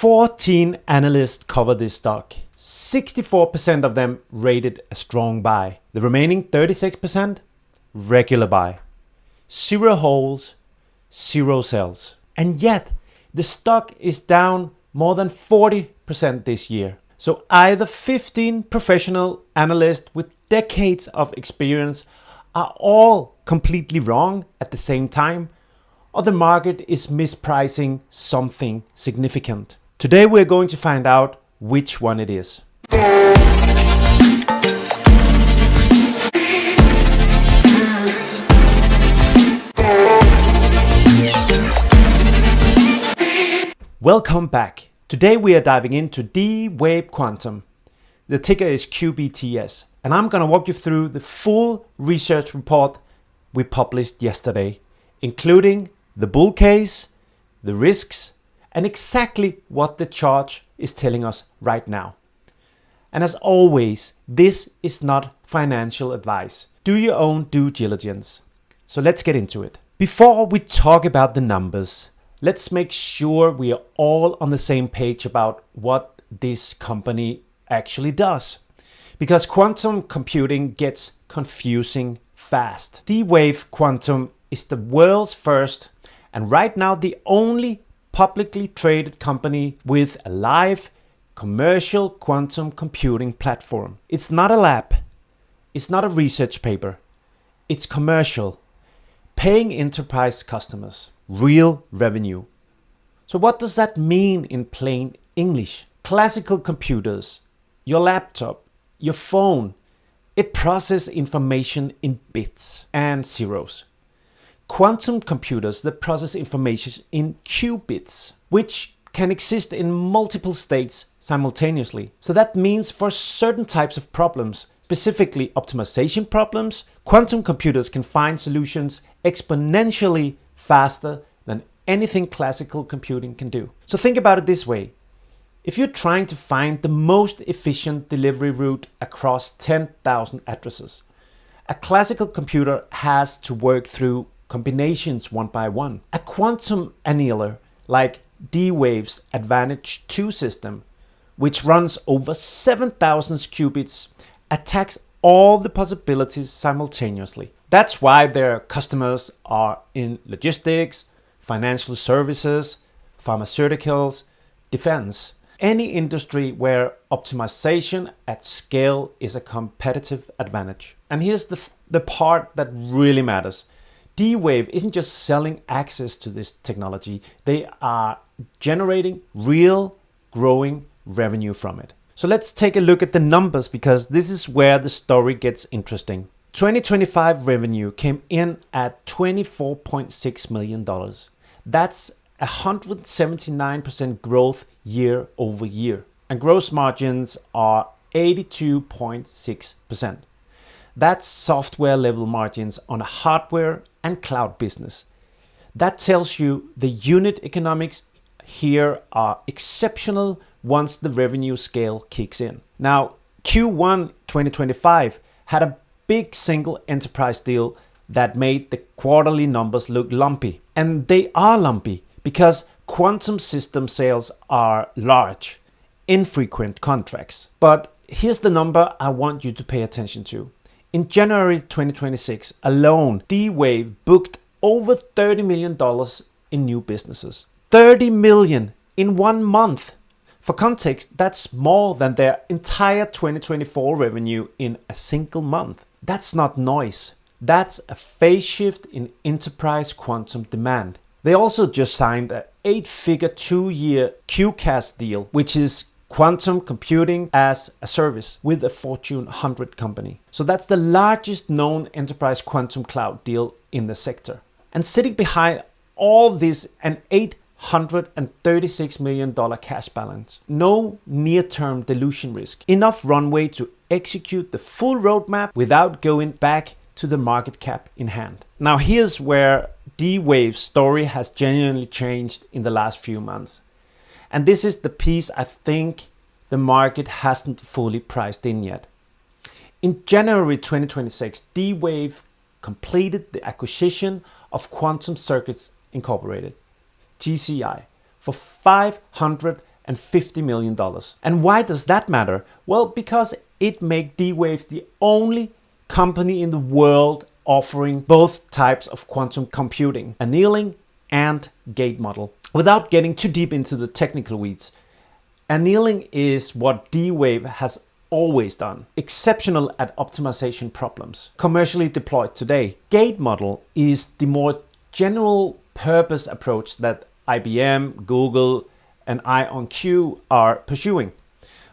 14 analysts cover this stock. 64% of them rated a strong buy. The remaining 36%, regular buy. 0 holds, 0 sells. And yet, the stock is down more than 40% this year. So either 15 professional analysts with decades of experience are all completely wrong at the same time, or the market is mispricing something significant. Today we're going to find out which one it is. Welcome back. Today we are diving into D-Wave Quantum. The ticker is QBTS, and I'm going to walk you through the full research report we published yesterday, including the bull case, the risks, and exactly what the chart is telling us right now. And as always, this is not financial advice. Do your own due diligence. So let's get into it. Before we talk about the numbers, let's make sure we are all on the same page about what this company actually does. Because quantum computing gets confusing fast. D-Wave Quantum is the world's first and right now the only publicly traded company with a live commercial quantum computing platform. It's not a lab. It's not a research paper. It's commercial. Paying enterprise customers. Real revenue. So what does that mean in plain English? Classical computers, your laptop, your phone, it processes information in bits and zeros. Quantum computers that process information in qubits, which can exist in multiple states simultaneously. So that means for certain types of problems, specifically optimization problems, quantum computers can find solutions exponentially faster than anything classical computing can do. So think about it this way. If you're trying to find the most efficient delivery route across 10,000 addresses, a classical computer has to work through combinations one by one. A quantum annealer like D-Wave's Advantage 2 system, which runs over 7,000 qubits, attacks all the possibilities simultaneously. That's why their customers are in logistics, financial services, pharmaceuticals, defense, any industry where optimization at scale is a competitive advantage. And here's the part that really matters. D-Wave isn't just selling access to this technology, they are generating real growing revenue from it. So let's take a look at the numbers because this is where the story gets interesting. 2025 revenue came in at $24.6 million. That's 179% growth year over year. And gross margins are 82.6%. That's software level margins on a hardware and cloud business. That tells you the unit economics here are exceptional once the revenue scale kicks in. Now, Q1 2025 had a big single enterprise deal that made the quarterly numbers look lumpy. And they are lumpy because quantum system sales are large, infrequent contracts. But here's the number I want you to pay attention to. In January 2026 alone, D-Wave booked over $30 million in new businesses. 30 million in 1 month. For context, that's more than their entire 2024 revenue in a single month. That's not noise. That's a phase shift in enterprise quantum demand. They also just signed an 8-figure 2-year QCAS deal, which is quantum computing as a service with a Fortune 100 company. So that's the largest known enterprise quantum cloud deal in the sector. And sitting behind all this, an $836 million cash balance. No near-term dilution risk. Enough runway to execute the full roadmap without going back to the market cap in hand. Now here's where D-Wave's story has genuinely changed in the last few months. And this is the piece I think the market hasn't fully priced in yet. In January 2026, D-Wave completed the acquisition of Quantum Circuits Incorporated, GCI, for $550 and $50 million. And why does that matter? Well, because it makes D-Wave the only company in the world offering both types of quantum computing, annealing and gate model. Without getting too deep into the technical weeds, annealing is what D-Wave has always done, exceptional at optimization problems, commercially deployed today. Gate model is the more general purpose approach that IBM, Google, and IonQ are pursuing,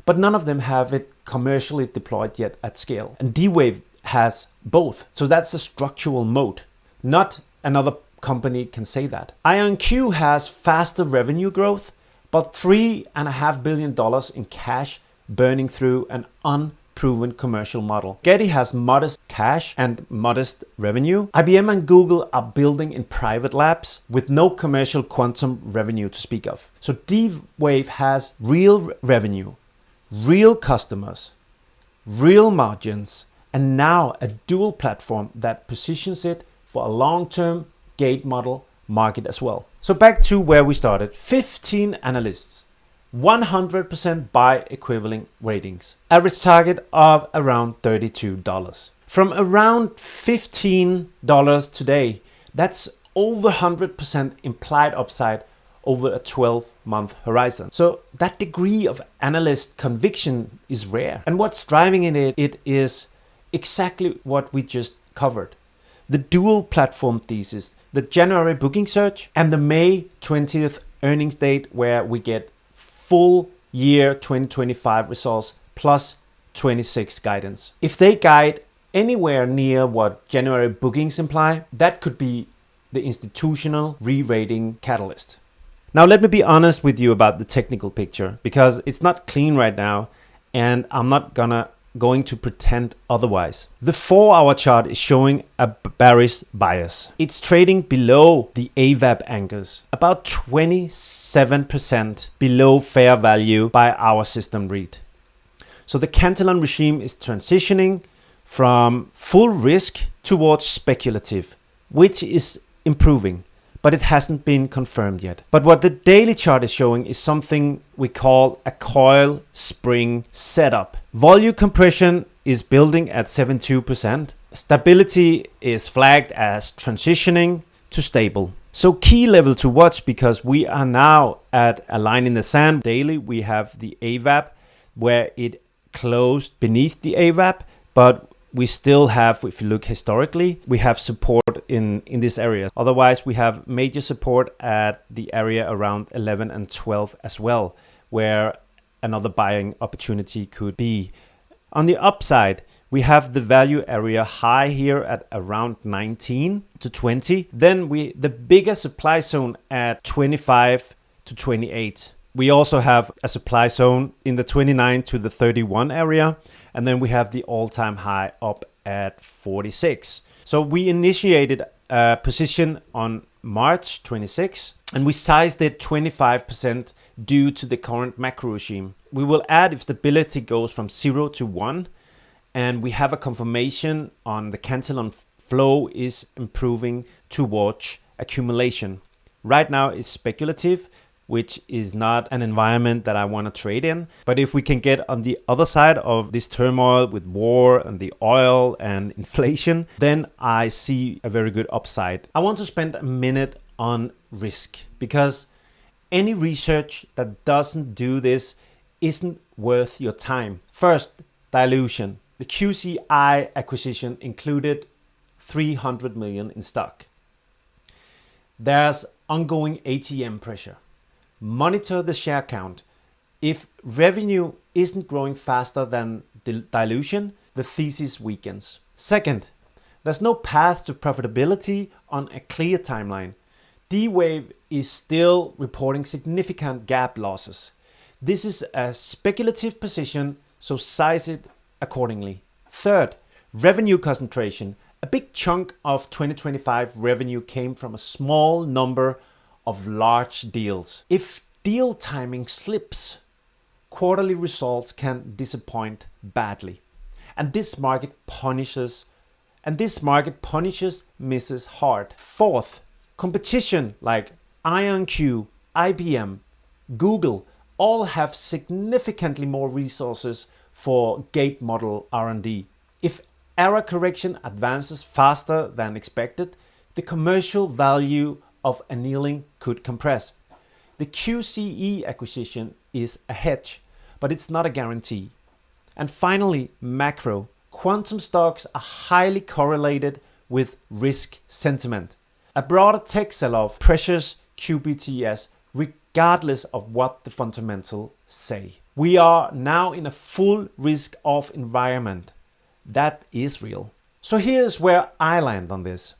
but none of them have it commercially deployed yet at scale. And D-Wave has both, so that's a structural moat. Not another company can say that. IonQ has faster revenue growth, but $3.5 billion in cash burning through an unproven commercial model. Getty has modest cash and modest revenue. IBM and Google are building in private labs with no commercial quantum revenue to speak of. So D-Wave has real revenue, real customers, real margins, and now a dual platform that positions it for a long-term gate model market as well. So back to where we started. 15 analysts, 100% buy equivalent ratings, average target of around $32. From around $15 today, that's over 100% implied upside over a 12-month horizon. So that degree of analyst conviction is rare. And what's driving it is exactly what we just covered. The dual platform thesis, the January booking surge, and the May 20th earnings date where we get full year 2025 results plus 26 guidance. If they guide anywhere near what January bookings imply, that could be the institutional re-rating catalyst. Now let me be honest with you about the technical picture, because it's not clean right now and I'm not going to pretend otherwise. The 4-hour chart is showing a bearish bias. It's trading below the AVAP anchors, about 27% below fair value by our system read. So the Cantillon regime is transitioning from full risk towards speculative, which is improving, but it hasn't been confirmed yet. But what the daily chart is showing is something we call a coil spring setup. Volume compression is building at 72%. Stability is flagged as transitioning to stable. So key level to watch, because we are now at a line in the sand. Daily we have the AVAP where it closed beneath the AVAP, but we still have, if you look historically, we have support in this area. Otherwise, we have major support at the area around 11 and 12 as well, where another buying opportunity could be. On the upside, we have the value area high here at around 19 to 20. Then the bigger supply zone at 25 to 28. We also have a supply zone in the 29 to the 31 area. And then we have the all-time high up at 46. So we initiated a position on March 26, and we sized it 25% due to the current macro regime. We will add if stability goes from 0 to 1, and we have a confirmation on the Cantillon flow is improving towards accumulation. Right now it's speculative, which is not an environment that I want to trade in. But if we can get on the other side of this turmoil with war and the oil and inflation, then I see a very good upside. I want to spend a minute on risk, because any research that doesn't do this isn't worth your time. First, dilution. The QCI acquisition included 300 million in stock. There's ongoing ATM pressure. Monitor the share count. If revenue isn't growing faster than the dilution, the thesis weakens. Second, there's no path to profitability on a clear timeline. D-Wave is still reporting significant gap losses. This is a speculative position, so size it accordingly. Third, revenue concentration. A big chunk of 2025 revenue came from a small number of large deals. If deal timing slips, quarterly results can disappoint badly. And this market punishes misses hard. Fourth, competition like IonQ, IBM, Google all have significantly more resources for gate model R&D. If error correction advances faster than expected, the commercial value of annealing could compress. The QCE acquisition is a hedge, but it's not a guarantee. And finally, macro. Quantum stocks are highly correlated with risk sentiment. A broader tech sell-off pressures QBTS regardless of what the fundamentals say. We are now in a full risk-off environment. That is real. So here's where I land on this.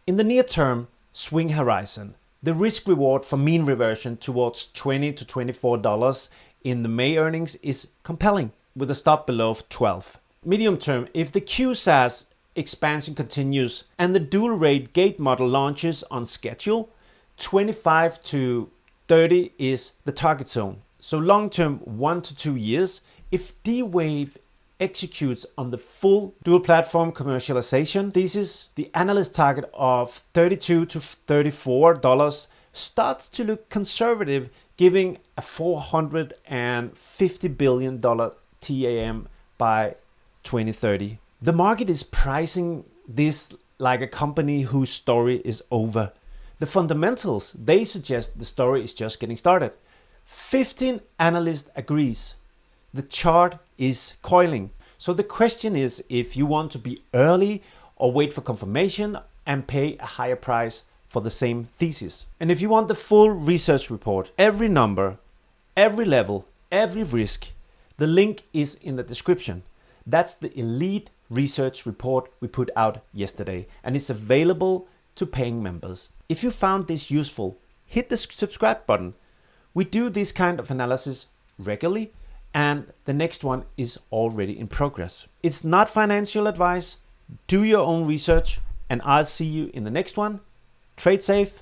In the near term, swing horizon. The risk reward for mean reversion towards $20 to $24 in the May earnings is compelling, with a stop below 12. Medium term, if the QSAS expansion continues and the dual rate gate model launches on schedule, 25 to 30 is the target zone. So long term, 1 to 2 years, if D-Wave executes on the full dual platform commercialization thesis, the analyst target of $32 to $34 starts to look conservative, giving a $450 billion TAM by 2030. The market is pricing this like a company whose story is over. The fundamentals, they suggest the story is just getting started. 15 analysts agrees. The chart is coiling. So the question is if you want to be early or wait for confirmation and pay a higher price for the same thesis. And if you want the full research report, every number, every level, every risk, the link is in the description. That's the elite research report we put out yesterday, and it's available to paying members. If you found this useful, hit the subscribe button. We do this kind of analysis regularly, and the next one is already in progress. It's not financial advice. Do your own research, and I'll see you in the next one. Trade safe.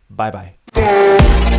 Bye bye.